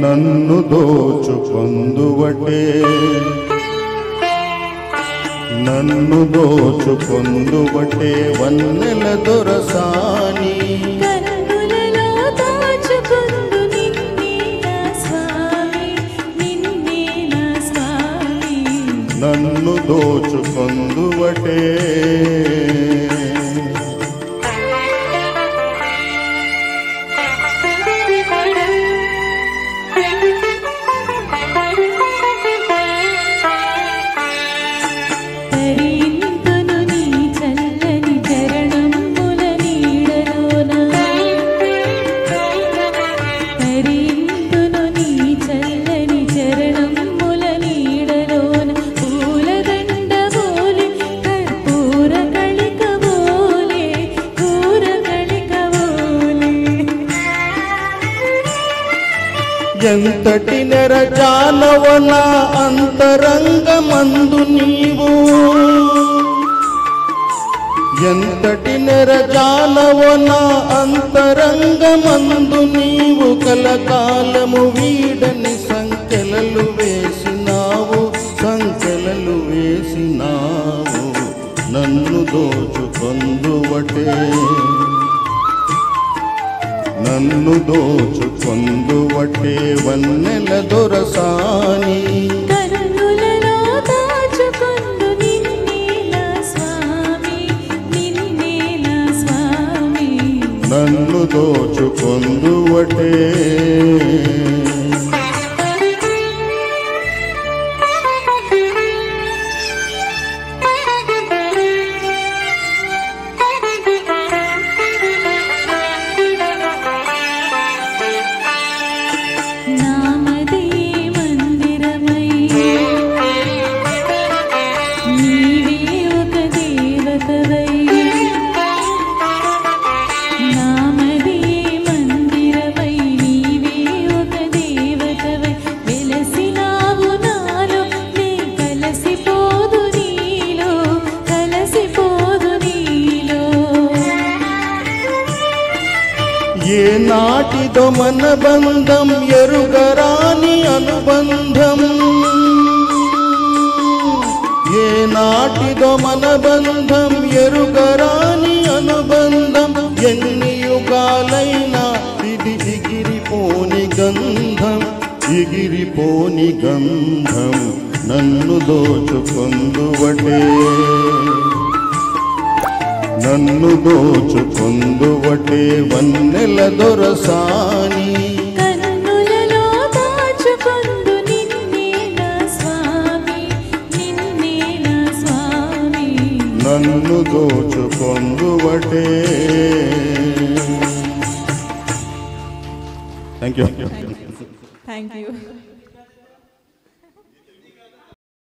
నన్ను దోచుకొందువటే నన్ను దోచుకొందువటే వన్నెల దొరసాని కన్నులలో దాచుకొందు నిన్నే నా స్వామి నిన్నే నా స్వామి నన్ను దోచుకొందువటే ఎంతటి నెరజాలవ నా అంతరంగమందు నీవు ఎంతటి నెరజాలవ నా అంతరంగమందు నీవు కలకాలము వీడని సంకెలలు వేసినావు నన్ను దోచుకొందువటే నన్ను దోచుకొందువటే వన్నెల దొరసాని కన్నులలో దాచుకొందు నిన్నే నా స్వామి నిన్నే నా స్వామి నన్ను దోచుకొందువటే ఏ నాటిదో మన బంధం ఎరుగరాని అనుబంధం ఏ నాటిదో మన బంధం ఎరుగరాని అనుబంధం ఎన్ని యుగాలైనా ఇది ఎగిరిపోని గంధం నన్ను దోచుకొందువటే నన్ను దోచుకొందువటే వన్నెల దొరసాని కన్నులలో దాచుకొందు నిన్నే నా స్వామి నిన్నే నా స్వామి నన్ను దోచుకొందువటే థ్యాంక్ యూ